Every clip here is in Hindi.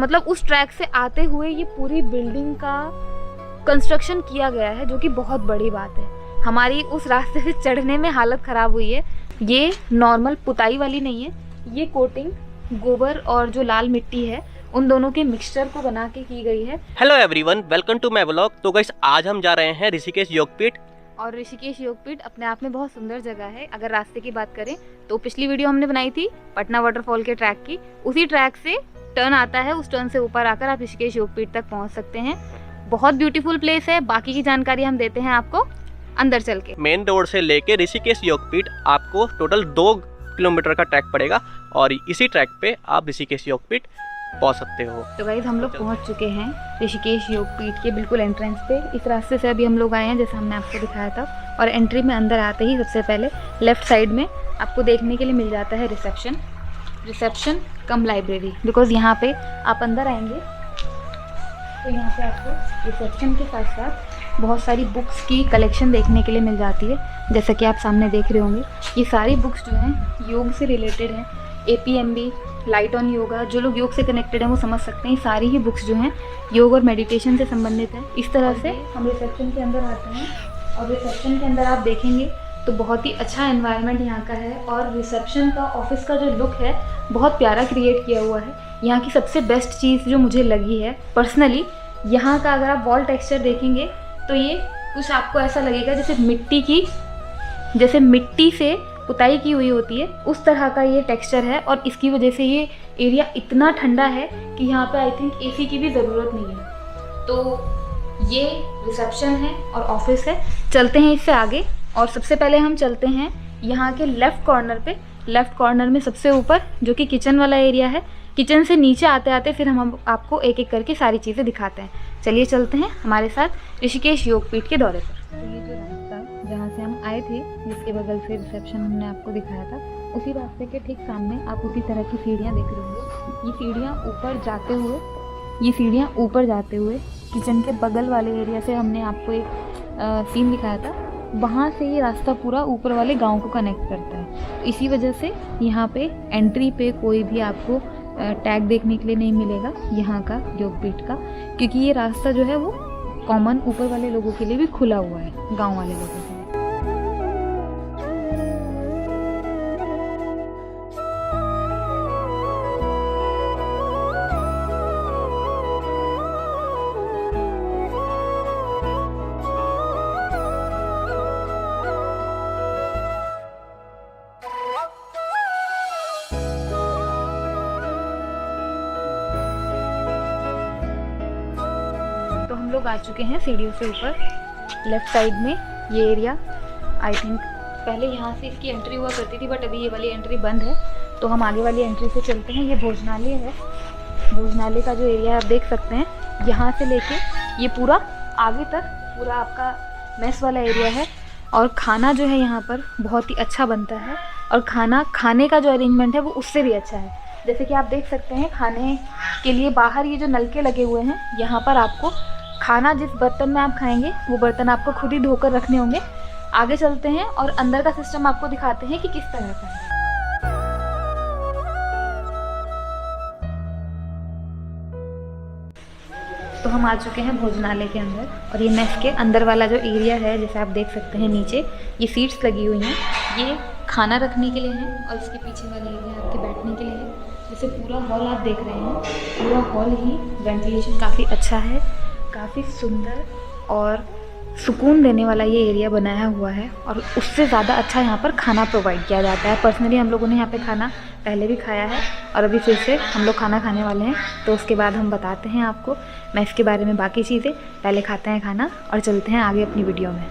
मतलब उस ट्रैक से आते हुए ये पूरी बिल्डिंग का कंस्ट्रक्शन किया गया है, जो कि बहुत बड़ी बात है। हमारी उस रास्ते से चढ़ने में हालत ख़राब हुई है। ये नॉर्मल पुताई वाली नहीं है, ये कोटिंग गोबर और जो लाल मिट्टी है उन दोनों के मिक्सचर को बना के की गई है। Hello everyone, welcome to my vlog. तो गाइस आज हम जा रहे हैं ऋषिकेश योगपीठ। और ऋषिकेश योगपीठ अपने आप में बहुत सुंदर जगह है। अगर रास्ते की बात करें तो पिछली वीडियो हमने बनाई थी पटना वाटरफॉल के ट्रैक की, उसी ट्रैक से टर्न आता है, उस टर्न से ऊपर आकर आप ऋषिकेश योगपीठ तक पहुंच सकते हैं। बहुत ब्यूटीफुल प्लेस है। बाकी की जानकारी हम देते हैं आपको अंदर चल के। मेन रोड से लेके ऋषिकेश योगपीठ आपको टोटल 2 किलोमीटर का ट्रैक पड़ेगा और इसी ट्रैक पे आप ऋषिकेश योगपीठ पहुंच सकते हो। तो गाइस हम लोग पहुंच चुके हैं ऋषिकेश योगपीठ के बिल्कुल एंट्रेंस पे। इस रास्ते से अभी हम लोग आए हैं जैसा हमने आपको दिखाया था। और एंट्री में अंदर आते ही सबसे पहले लेफ्ट साइड में आपको देखने के लिए मिल जाता है रिसेप्शन कम लाइब्रेरी। बिकॉज यहाँ पे आप अंदर आएंगे तो यहाँ पे आपको रिसेप्शन के साथ साथ बहुत सारी बुक्स की कलेक्शन देखने के लिए मिल जाती है। जैसा कि आप सामने देख रहे होंगे, ये सारी बुक्स जो हैं योग से रिलेटेड हैं। APMB, लाइट ऑन योगा, जो लोग योग से कनेक्टेड हैं वो समझ सकते हैं। सारी ही बुक्स जो हैं योग और मेडिटेशन से संबंधित है। इस तरह से हम रिसेप्शन के अंदर आते हैं और रिसेप्शन के अंदर आप देखेंगे तो बहुत ही अच्छा एनवायरनमेंट यहाँ का है। और रिसेप्शन का ऑफिस का जो लुक है बहुत प्यारा क्रिएट किया हुआ है। यहाँ की सबसे बेस्ट चीज़ जो मुझे लगी है पर्सनली, यहाँ का अगर आप वॉल टेक्सचर देखेंगे तो ये कुछ आपको ऐसा लगेगा जैसे मिट्टी से पुताई की हुई होती है, उस तरह का ये टेक्सचर है। और इसकी वजह से ये एरिया इतना ठंडा है कि यहाँ पे आई थिंक AC की भी ज़रूरत नहीं है। तो ये रिसेप्शन है और ऑफिस है। चलते हैं इससे आगे और सबसे पहले हम चलते हैं यहाँ के लेफ़्ट कॉर्नर पे। लेफ़्ट कॉर्नर में सबसे ऊपर जो कि किचन वाला एरिया है। किचन से नीचे आते आते फिर हम आपको एक एक करके सारी चीज़ें दिखाते हैं। चलिए चलते हैं हमारे साथ ऋषिकेश योगपीठ के दौरे पर। तो ये जो रास्ता जहाँ से हम आए थे, जिसके बगल से रिसेप्शन हमने आपको दिखाया था, उसी रास्ते के ठीक सामने आप उसी तरह की सीढ़ियाँ देख रहे होंगे। ये सीढ़ियाँ ऊपर जाते हुए किचन के बगल वाले एरिया से हमने आपको एक सीन दिखाया था। वहाँ से ये रास्ता पूरा ऊपर वाले गांव को कनेक्ट करता है। तो इसी वजह से यहाँ पे एंट्री पे कोई भी आपको टैग देखने के लिए नहीं मिलेगा यहाँ का योगपीठ का, क्योंकि ये रास्ता जो है वो कॉमन ऊपर वाले लोगों के लिए भी खुला हुआ है, गांव वाले लोगों के लिए। तो हम लोग आ चुके हैं सीढ़ियों से ऊपर। लेफ्ट साइड में ये एरिया, आई थिंक पहले यहाँ से इसकी एंट्री हुआ करती थी, बट अभी ये वाली एंट्री बंद है। तो हम आगे वाली एंट्री से चलते हैं। ये भोजनालय है। भोजनालय का जो एरिया आप देख सकते हैं, यहाँ से लेके ये पूरा आगे तक पूरा आपका मेस वाला एरिया है। और खाना जो है यहाँ पर बहुत ही अच्छा बनता है। और खाने का जो अरेंजमेंट है वो उससे भी अच्छा है। जैसे कि आप देख सकते हैं, खाने के लिए बाहर ये जो नलके लगे हुए हैं, यहाँ पर आपको खाना जिस बर्तन में आप खाएंगे वो बर्तन आपको खुद ही धोकर रखने होंगे। आगे चलते हैं और अंदर का सिस्टम आपको दिखाते हैं कि किस तरह का है। तो हम आ चुके हैं भोजनालय के अंदर। और ये मेस के अंदर वाला जो एरिया है, जैसे आप देख सकते हैं नीचे ये सीट्स लगी हुई हैं, ये खाना रखने के लिए हैं। और इसके पीछे वाला एरिया आपके बैठने के लिए है। जैसे पूरा हॉल आप देख रहे हैं, पूरा हॉल ही वेंटिलेशन काफ़ी अच्छा है, काफ़ी सुंदर और सुकून देने वाला ये एरिया बनाया हुआ है। और उससे ज़्यादा अच्छा यहाँ पर खाना प्रोवाइड किया जाता है। पर्सनली हम लोगों ने यहाँ पे खाना पहले भी खाया है और अभी फिर से हम लोग खाना खाने वाले हैं। तो उसके बाद हम बताते हैं आपको मैं इसके बारे में बाकी चीज़ें। पहले खाते हैं खाना और चलते हैं आगे अपनी वीडियो में।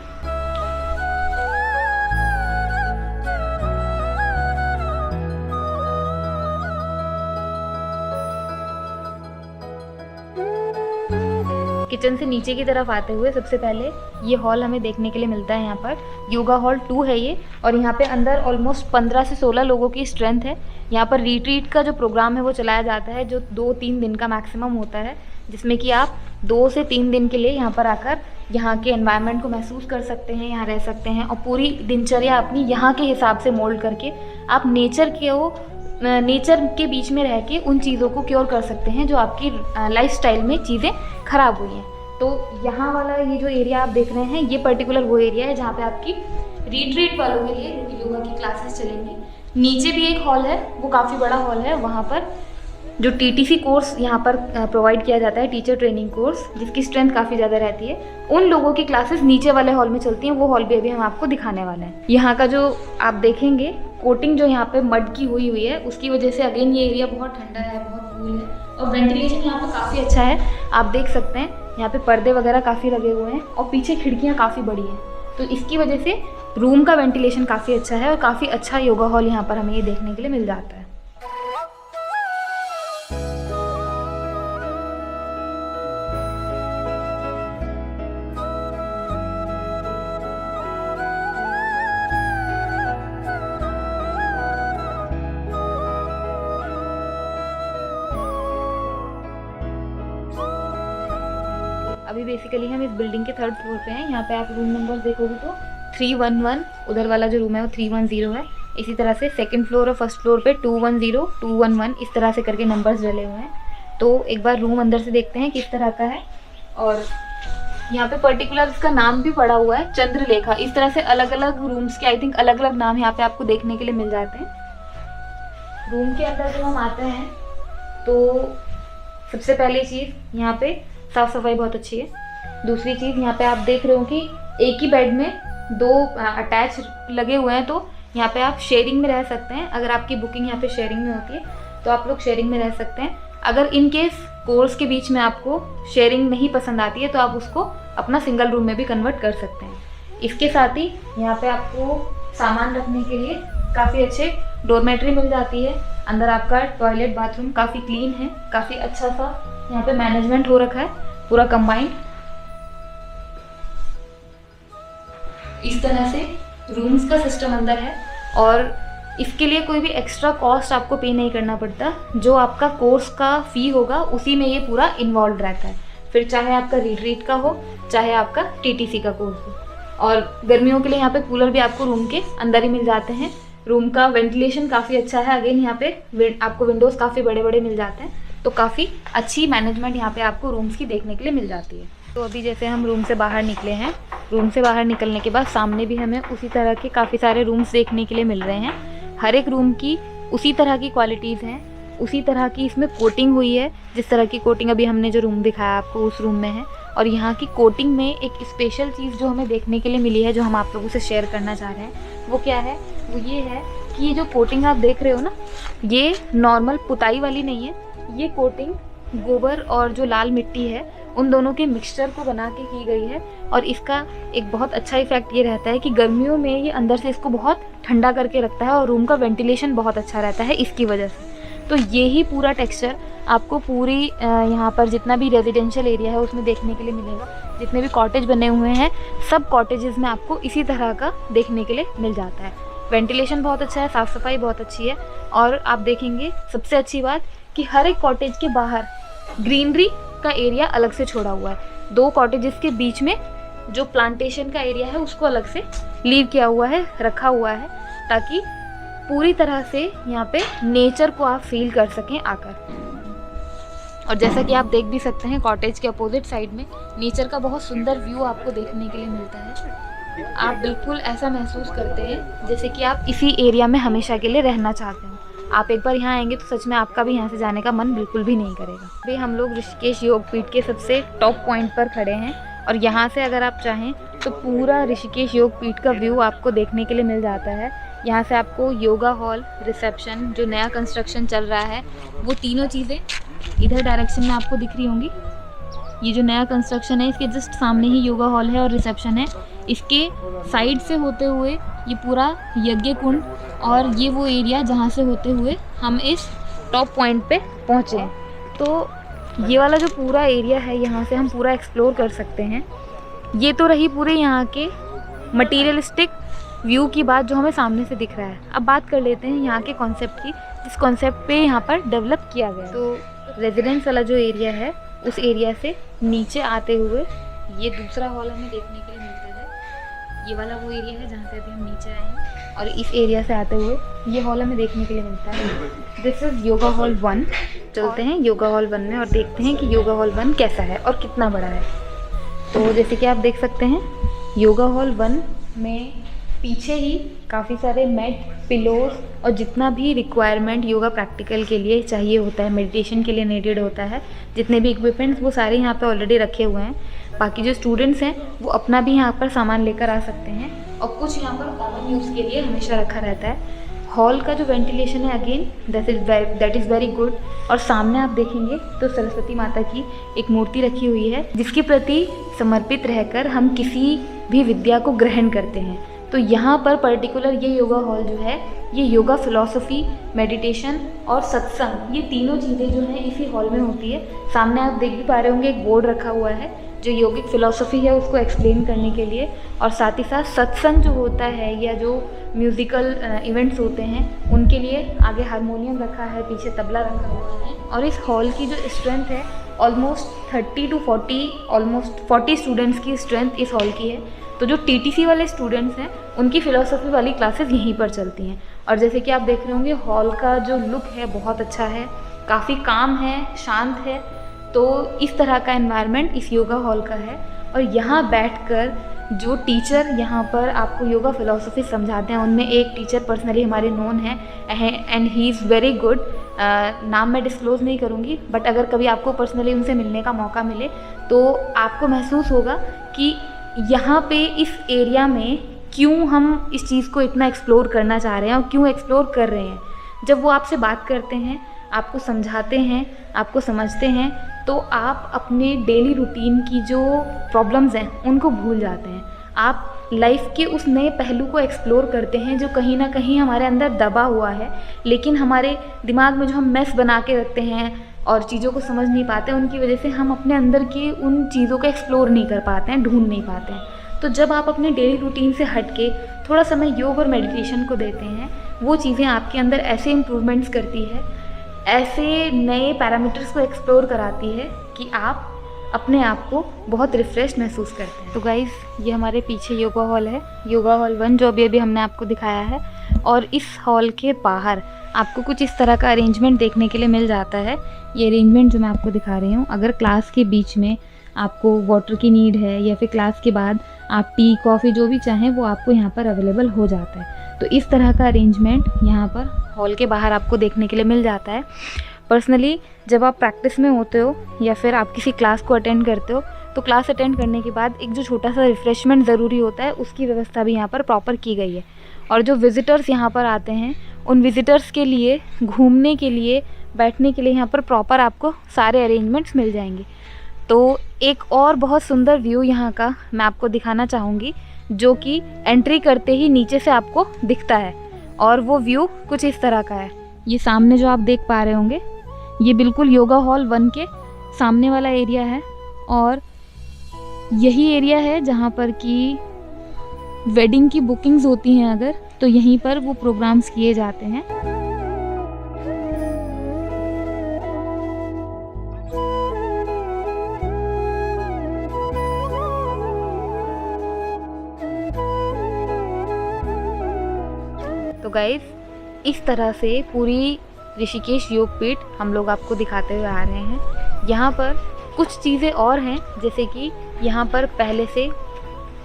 किचन से नीचे की तरफ आते हुए सबसे पहले ये हॉल हमें देखने के लिए मिलता है। यहाँ पर योगा हॉल 2 है ये। और यहाँ पे अंदर ऑलमोस्ट 15 से 16 लोगों की स्ट्रेंथ है। यहाँ पर रिट्रीट का जो प्रोग्राम है वो चलाया जाता है, जो 2-3 दिन का मैक्सिमम होता है, जिसमें कि आप 2 से 3 दिन के लिए यहाँ पर आकर यहाँ के एनवायरनमेंट को महसूस कर सकते हैं, यहाँ रह सकते हैं। और पूरी दिनचर्या अपनी यहाँ के हिसाब से मोल्ड करके आप नेचर के वो नेचर के बीच में रह के उन चीज़ों को क्योर कर सकते हैं जो आपकी लाइफस्टाइल में चीज़ें खराब हुई हैं। तो यहाँ वाला ये जो एरिया आप देख रहे हैं, ये पर्टिकुलर वो एरिया है जहाँ पे आपकी रिट्रीट वालों के लिए योगा की क्लासेस चलेंगी। नीचे भी एक हॉल है, वो काफ़ी बड़ा हॉल है, वहाँ पर जो TTC कोर्स यहाँ पर प्रोवाइड किया जाता है, टीचर ट्रेनिंग कोर्स, जिसकी स्ट्रेंथ काफ़ी ज़्यादा रहती है, उन लोगों की क्लासेस नीचे वाले हॉल में चलती हैं। वो हॉल भी अभी हम आपको दिखाने वाले हैं। यहाँ का जो आप देखेंगे कोटिंग जो यहाँ पे मड की हुई है, उसकी वजह से अगेन ये एरिया बहुत ठंडा है, बहुत कूल है, और वेंटिलेशन यहाँ पे काफ़ी अच्छा है। आप देख सकते हैं यहाँ पे पर्दे वगैरह काफ़ी लगे हुए हैं और पीछे खिड़कियाँ काफ़ी बड़ी हैं, तो इसकी वजह से रूम का वेंटिलेशन काफ़ी अच्छा है और काफ़ी अच्छा योगा हॉल यहाँ पर हमें ये देखने के लिए मिल जाता है। अभी बेसिकली हम इस बिल्डिंग के 3rd फ्लोर पे हैं। यहाँ पे आप रूम नंबर देखोगे तो 311, उधर वाला जो रूम है वो 310 है। इसी तरह से 2nd फ्लोर और 1st फ्लोर पे 210, 211 इस तरह से करके नंबर्स डले हुए हैं। तो एक बार रूम अंदर से देखते हैं किस तरह का है। और यहाँ पे पर्टिकुलर इसका नाम भी पड़ा हुआ है, चंद्रलेखा। इस तरह से अलग अलग रूम्स के आई थिंक अलग अलग नाम यहाँ पे आपको देखने के लिए मिल जाते हैं। रूम के अंदर जब हम आते हैं तो सबसे पहली चीज़ यहाँ पे साफ़ सफाई बहुत अच्छी है। दूसरी चीज़ यहाँ पे आप देख रहे हो कि एक ही बेड में 2 अटैच लगे हुए हैं, तो यहाँ पे आप शेयरिंग में रह सकते हैं। अगर आपकी बुकिंग यहाँ पे शेयरिंग में होती है तो आप लोग शेयरिंग में रह सकते हैं। अगर इन केस कोर्स के बीच में आपको शेयरिंग नहीं पसंद आती है तो आप उसको अपना सिंगल रूम में भी कन्वर्ट कर सकते हैं। इसके साथ ही यहाँ पे आपको सामान रखने के लिए काफ़ी अच्छे डोरमेट्री मिल जाती है। अंदर आपका टॉयलेट बाथरूम काफ़ी क्लीन है, काफ़ी अच्छा सा यहाँ पे मैनेजमेंट हो रखा है, पूरा कंबाइंड। इस तरह से रूम्स का सिस्टम अंदर है और इसके लिए कोई भी एक्स्ट्रा कॉस्ट आपको पे नहीं करना पड़ता। जो आपका कोर्स का फ़ी होगा उसी में ये पूरा इन्वॉल्व रहता है, फिर चाहे आपका रिट्रीट का हो चाहे आपका TTC का कोर्स हो। और गर्मियों के लिए यहाँ पे कूलर भी आपको रूम के अंदर ही मिल जाते हैं। रूम का वेंटिलेशन काफ़ी अच्छा है। अगेन यहाँ पे आपको विंडोज़ काफ़ी बड़े बड़े मिल जाते हैं, तो काफ़ी अच्छी मैनेजमेंट यहाँ पे आपको रूम्स की देखने के लिए मिल जाती है। तो अभी जैसे हम रूम से बाहर निकले हैं, रूम से बाहर निकलने के बाद सामने भी हमें उसी तरह के काफ़ी सारे रूम्स देखने के लिए मिल रहे हैं। हर एक रूम की उसी तरह की क्वालिटीज़ हैं, उसी तरह की इसमें कोटिंग हुई है। जिस तरह की कोटिंग अभी हमने जो रूम दिखाया आपको उस रूम में है। और यहाँ की कोटिंग में एक स्पेशल चीज़ जो हमें देखने के लिए मिली है, जो हम आप लोगों से शेयर करना चाह रहे हैं, वो क्या है? वो ये है कि ये जो कोटिंग आप देख रहे हो ना, ये नॉर्मल पुताई वाली नहीं है। ये कोटिंग गोबर और जो लाल मिट्टी है उन दोनों के मिक्सचर को बना के की गई है। और इसका एक बहुत अच्छा इफेक्ट ये रहता है कि गर्मियों में ये अंदर से इसको बहुत ठंडा करके रखता है और रूम का वेंटिलेशन बहुत अच्छा रहता है इसकी वजह से। तो ये ही पूरा टेक्सचर आपको पूरी यहाँ पर जितना भी रेजिडेंशियल एरिया है उसमें देखने के लिए मिलेगा। जितने भी कॉटेज बने हुए हैं सब कॉटेजेस में आपको इसी तरह का देखने के लिए मिल जाता है। वेंटिलेशन बहुत अच्छा है, साफ़ सफाई बहुत अच्छी है। और आप देखेंगे सबसे अच्छी बात कि हर एक कॉटेज के बाहर ग्रीनरी का एरिया अलग से छोड़ा हुआ है। 2 कॉटेजेस के बीच में जो प्लांटेशन का एरिया है उसको अलग से लीव किया हुआ है, रखा हुआ है, ताकि पूरी तरह से यहाँ पे नेचर को आप फील कर सकें आकर। और जैसा कि आप देख भी सकते हैं कॉटेज के अपोजिट साइड में नेचर का बहुत सुंदर व्यू आपको देखने के लिए मिलता है। आप बिल्कुल ऐसा महसूस करते हैं जैसे कि आप इसी एरिया में हमेशा के लिए रहना चाहते हैं। आप एक बार यहाँ आएंगे तो सच में आपका भी यहाँ से जाने का मन बिल्कुल भी नहीं करेगा। अभी हम लोग ऋषिकेश योगपीठ के सबसे टॉप पॉइंट पर खड़े हैं और यहाँ से अगर आप चाहें तो पूरा ऋषिकेश योगपीठ का व्यू आपको देखने के लिए मिल जाता है। यहाँ से आपको योगा हॉल, रिसेप्शन, जो नया कंस्ट्रक्शन चल रहा है वो तीनों चीज़ें इधर डायरेक्शन में आपको दिख रही होंगी। ये जो नया कंस्ट्रक्शन है इसके जस्ट सामने ही योगा हॉल है और रिसेप्शन है। इसके साइड से होते हुए ये पूरा यज्ञ कुंड और ये वो एरिया जहाँ से होते हुए हम इस टॉप पॉइंट पे पहुँचे हैं। तो ये वाला जो पूरा एरिया है यहाँ से हम पूरा एक्सप्लोर कर सकते हैं। ये तो रही पूरे यहाँ के मटीरियलिस्टिक व्यू की बात जो हमें सामने से दिख रहा है। अब बात कर लेते हैं यहाँ के कॉन्सेप्ट की, जिस कॉन्सेप्ट पे यहाँ पर डेवलप किया गया। तो रेजिडेंस वाला जो एरिया है उस एरिया से नीचे आते हुए ये दूसरा हॉल हमें देखने के लिए मिलता है। ये वाला वो एरिया है जहाँ से अभी हम नीचे आए हैं और इस एरिया से आते हुए ये हॉल हमें देखने के लिए मिलता है। This is yoga hall 1। चलते हैं योगा हॉल 1 में और देखते हैं कि योगा हॉल 1 कैसा है और कितना बड़ा है। तो जैसे कि आप देख सकते हैं योगा हॉल 1 में पीछे ही काफ़ी सारे मैट, पिलोस और जितना भी रिक्वायरमेंट योगा प्रैक्टिकल के लिए चाहिए होता है, मेडिटेशन के लिए नीडेड होता है, जितने भी इक्विपमेंट्स वो सारे यहाँ पे ऑलरेडी रखे हुए हैं। बाकी जो स्टूडेंट्स हैं वो अपना भी यहाँ पर सामान लेकर आ सकते हैं और कुछ यहाँ पर कॉमन यूज़ के लिए हमेशा रखा रहता है। हॉल का जो वेंटिलेशन है again that is very good. और सामने आप देखेंगे तो सरस्वती माता की एक मूर्ति रखी हुई है जिसके प्रति समर्पित रहकर हम किसी भी विद्या को ग्रहण करते हैं। तो यहाँ पर पर्टिकुलर ये योगा हॉल जो है ये योगा फिलॉसफी, मेडिटेशन और सत्संग, ये तीनों चीज़ें जो हैं इसी हॉल में होती है। सामने आप देख भी पा रहे होंगे एक बोर्ड रखा हुआ है जो योगिक फिलॉसफी है उसको एक्सप्लेन करने के लिए, और साथ ही साथ सत्संग जो होता है या जो म्यूज़िकल इवेंट्स होते हैं उनके लिए आगे हारमोनियम रखा है, पीछे तबला रखा हुआ है। और इस हॉल की जो स्ट्रेंथ है ऑलमोस्ट 30 to 40 ऑलमोस्ट 40 स्टूडेंट्स की स्ट्रेंथ इस हॉल की है। तो जो टीटीसी वाले स्टूडेंट्स हैं उनकी फ़िलॉसफी वाली क्लासेस यहीं पर चलती हैं। और जैसे कि आप देख रहे होंगे हॉल का जो लुक है बहुत अच्छा है, काफ़ी काम है, शांत है। तो इस तरह का एनवायरनमेंट इस योगा हॉल का है। और यहाँ बैठकर जो टीचर यहाँ पर आपको योगा फिलॉसफी समझाते हैं उनमें एक टीचर पर्सनली हमारे नोन हैं and he is very good. नाम मैं डिस्क्लोज़ नहीं करूँगी, बट अगर कभी आपको पर्सनली उनसे मिलने का मौका मिले तो आपको महसूस होगा कि यहाँ पे इस एरिया में क्यों हम इस चीज़ को इतना एक्सप्लोर करना चाह रहे हैं और क्यों एक्सप्लोर कर रहे हैं। जब वो आपसे बात करते हैं, आपको समझाते हैं, आपको समझते हैं, तो आप अपने डेली रूटीन की जो प्रॉब्लम्स हैं उनको भूल जाते हैं। आप लाइफ के उस नए पहलू को एक्सप्लोर करते हैं जो कहीं ना कहीं हमारे अंदर दबा हुआ है, लेकिन हमारे दिमाग में जो हम मेस बना के रखते हैं और चीज़ों को समझ नहीं पाते, उनकी वजह से हम अपने अंदर की उन चीज़ों को एक्सप्लोर नहीं कर पाते हैं, ढूंढ नहीं पाते हैं। तो जब आप अपने डेली रूटीन से हट के थोड़ा समय योग और मेडिटेशन को देते हैं, वो चीज़ें आपके अंदर ऐसे इम्प्रूवमेंट्स करती है, ऐसे नए पैरामीटर्स को एक्सप्लोर कराती है कि आप अपने आप को बहुत रिफ़्रेश महसूस करते हैं। तो गाइज़ ये हमारे पीछे योगा हॉल है, योगा हॉल 1 जो अभी हमने आपको दिखाया है। और इस हॉल के बाहर आपको कुछ इस तरह का अरेंजमेंट देखने के लिए मिल जाता है। ये अरेंजमेंट जो मैं आपको दिखा रही हूँ, अगर क्लास के बीच में आपको वाटर की नीड है या फिर क्लास के बाद आप टी, कॉफ़ी जो भी चाहें वो आपको यहाँ पर अवेलेबल हो जाता है। तो इस तरह का अरेंजमेंट यहाँ पर हॉल के बाहर आपको देखने के लिए मिल जाता है। पर्सनली जब आप प्रैक्टिस में होते हो या फिर आप किसी क्लास को अटेंड करते हो तो क्लास अटेंड करने के बाद एक जो छोटा सा रिफ़्रेशमेंट ज़रूरी होता है उसकी व्यवस्था भी यहाँ पर प्रॉपर की गई है। और जो विज़िटर्स यहाँ पर आते हैं उन विज़िटर्स के लिए घूमने के लिए, बैठने के लिए यहाँ पर प्रॉपर आपको सारे अरेंजमेंट्स मिल जाएंगे। तो एक और बहुत सुंदर व्यू यहाँ का मैं आपको दिखाना चाहूँगी जो कि एंट्री करते ही नीचे से आपको दिखता है, और वो व्यू कुछ इस तरह का है। ये सामने जो आप देख पा रहे होंगे ये बिल्कुल योगा हॉल 1 के सामने वाला एरिया है, और यही एरिया है जहाँ पर कि वेडिंग की बुकिंग्स होती हैं अगर, तो यहीं पर वो प्रोग्राम्स किए जाते हैं। तो गाइस इस तरह से पूरी ऋषिकेश योगपीठ हम लोग आपको दिखाते हुए आ रहे हैं। यहाँ पर कुछ चीज़ें और हैं, जैसे कि यहाँ पर पहले से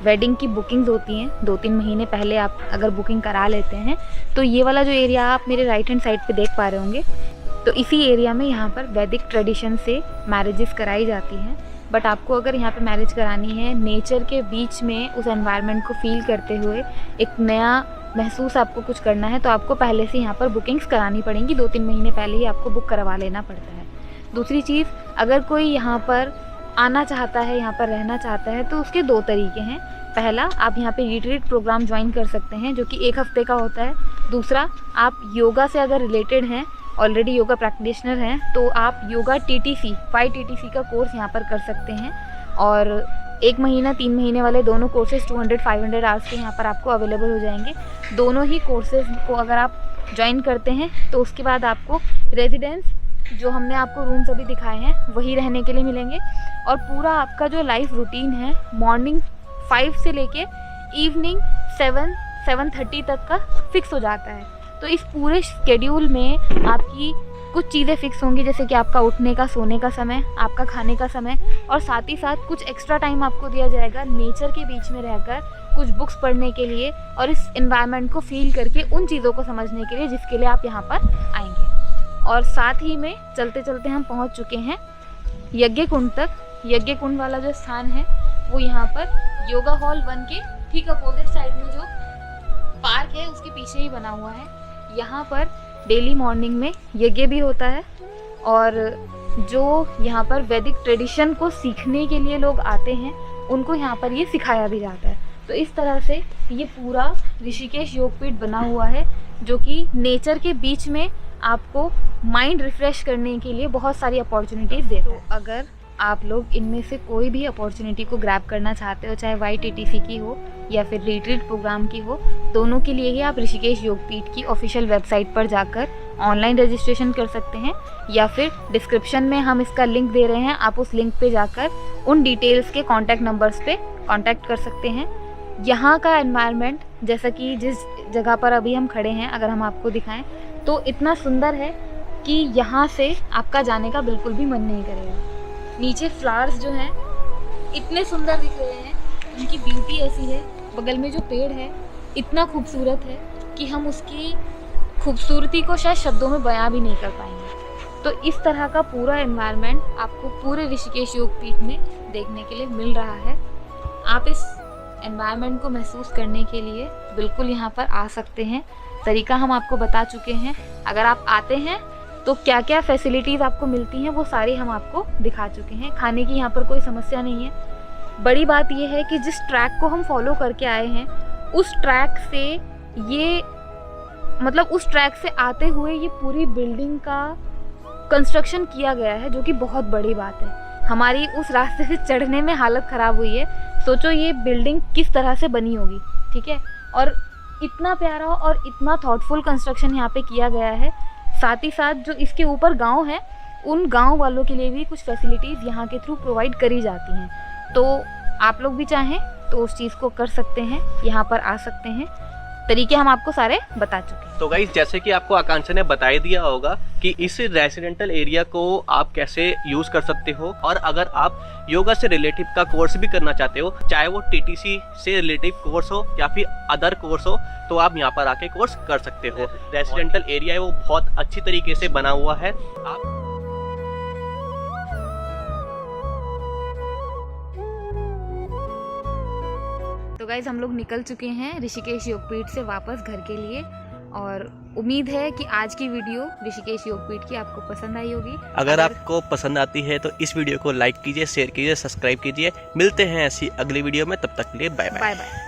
वेडिंग की बुकिंग्स होती हैं। 2-3 महीने पहले आप अगर बुकिंग करा लेते हैं तो ये वाला जो एरिया आप मेरे राइट हैंड साइड पे देख पा रहे होंगे, तो इसी एरिया में यहाँ पर वैदिक ट्रेडिशन से मैरिजेस कराई जाती हैं। बट आपको अगर यहाँ पे मैरिज करानी है नेचर के बीच में, उस एनवायरनमेंट को फील करते हुए, एक नया महसूस आपको कुछ करना है, तो आपको पहले से यहाँ पर बुकिंग्स करानी पड़ेंगी। 2-3 महीने पहले ही आपको बुक करवा लेना पड़ता है। दूसरी चीज़, अगर कोई यहाँ पर आना चाहता है, यहाँ पर रहना चाहता है, तो उसके 2 तरीके हैं। पहला, आप यहाँ पे रिट्रीट प्रोग्राम ज्वाइन कर सकते हैं जो कि 1 हफ्ते का होता है। दूसरा, आप योगा से अगर रिलेटेड हैं, ऑलरेडी योगा प्रैक्टिशनर हैं, तो आप योगा TTC 5 TTC का कोर्स यहाँ पर कर सकते हैं। और 1 महीना 3 महीने वाले दोनों कोर्सेज 200-500 आवर्स के यहाँ पर आपको अवेलेबल हो जाएंगे। दोनों ही कोर्सेज को अगर आप ज्वाइन करते हैं तो उसके बाद आपको रेजिडेंस, जो हमने आपको रूम्स अभी दिखाए हैं, वही रहने के लिए मिलेंगे। और पूरा आपका जो लाइफ रूटीन है, मॉर्निंग 5 से लेके इवनिंग 7-7:30 तक का फिक्स हो जाता है। तो इस पूरे शेड्यूल में आपकी कुछ चीज़ें फिक्स होंगी, जैसे कि आपका उठने का, सोने का समय, आपका खाने का समय, और साथ ही साथ कुछ एक्स्ट्रा टाइम आपको दिया जाएगा नेचर के बीच में रहकर कुछ बुक्स पढ़ने के लिए और इस एनवायरनमेंट को फील करके उन चीज़ों को समझने के लिए जिसके लिए आप यहाँ पर आएंगे। और साथ ही में चलते चलते हम पहुँच चुके हैं यज्ञ कुंड तक। यज्ञ कुंड वाला जो स्थान है वो यहाँ पर योगा हॉल 1 के ठीक अपोजिट साइड में जो पार्क है उसके पीछे ही बना हुआ है। यहाँ पर डेली मॉर्निंग में यज्ञ भी होता है और जो यहाँ पर वैदिक ट्रेडिशन को सीखने के लिए लोग आते हैं उनको यहाँ पर ये सिखाया भी जाता है। तो इस तरह से ये पूरा ऋषिकेश योगपीठ बना हुआ है जो कि नेचर के बीच में आपको माइंड रिफ्रेश करने के लिए बहुत सारी अपॉर्चुनिटीज़ देता है। तो अगर आप लोग इनमें से कोई भी अपॉर्चुनिटी को ग्रैब करना चाहते हो, चाहे YTTC की हो या फिर रिट्रीट प्रोग्राम की हो, दोनों के लिए ही आप ऋषिकेश योगपीठ की ऑफिशियल वेबसाइट पर जाकर ऑनलाइन रजिस्ट्रेशन कर सकते हैं, या फिर डिस्क्रिप्शन में हम इसका लिंक दे रहे हैं, आप उस लिंक पे जाकर उन डिटेल्स के कॉन्टैक्ट नंबर्स पे कॉन्टैक्ट कर सकते हैं। यहाँ का एनवायरनमेंट, जैसा कि जिस जगह पर अभी हम खड़े हैं, अगर हम आपको दिखाएं तो इतना सुंदर है कि यहाँ से आपका जाने का बिल्कुल भी मन नहीं करेगा। नीचे फ्लावर्स जो हैं इतने सुंदर दिख रहे हैं, उनकी ब्यूटी ऐसी है। बगल में जो पेड़ है इतना खूबसूरत है कि हम उसकी खूबसूरती को शायद शब्दों में बयां भी नहीं कर पाएंगे। तो इस तरह का पूरा एनवायरनमेंट आपको पूरे ऋषिकेश योगपीठ में देखने के लिए मिल रहा है। आप इस एनवायरनमेंट को महसूस करने के लिए बिल्कुल यहाँ पर आ सकते हैं। तरीका हम आपको बता चुके हैं। अगर आप आते हैं तो क्या क्या फैसिलिटीज़ आपको मिलती हैं वो सारी हम आपको दिखा चुके हैं। खाने की यहाँ पर कोई समस्या नहीं है। बड़ी बात यह है कि जिस ट्रैक को हम फॉलो करके आए हैं उस ट्रैक से उस ट्रैक से आते हुए ये पूरी बिल्डिंग का कंस्ट्रक्शन किया गया है, जो कि बहुत बड़ी बात है। हमारी उस रास्ते से चढ़ने में हालत ख़राब हुई है। सोचो ये बिल्डिंग किस तरह से बनी होगी, ठीक है। और इतना प्यारा और इतना थॉटफुल कंस्ट्रक्शन यहाँ पे किया गया है। साथ ही साथ जो इसके ऊपर गांव है, उन गांव वालों के लिए भी कुछ फैसिलिटीज़ यहाँ के थ्रू प्रोवाइड करी जाती हैं। तो आप लोग भी चाहें तो उस चीज़ को कर सकते हैं, यहाँ पर आ सकते हैं। तरीके हम आपको सारे बता चुके हैं। तो गाइस, जैसे कि आपको आकांक्षा ने बता ही दिया होगा कि इस रेसिडेंटल एरिया को आप कैसे यूज़ कर सकते हो, और अगर आप योगा से रिलेटिव का कोर्स भी करना चाहते हो, चाहे वो TTC से रिलेटिव कोर्स हो या फिर अदर कोर्स हो, तो आप यहाँ पर आके कोर्स कर सकते हो। रेसिडेंटल एरिया है वो बहुत अच्छी तरीके से बना हुआ है। आप तो गाइज हम लोग निकल चुके हैं ऋषिकेश योगपीठ से वापस घर के लिए, और उम्मीद है कि आज की वीडियो ऋषिकेश योगपीठ की आपको पसंद आई होगी। अगर आपको पसंद आती है तो इस वीडियो को लाइक कीजिए, शेयर कीजिए, सब्सक्राइब कीजिए। मिलते हैं ऐसी अगली वीडियो में, तब तक के लिए बाय बाय।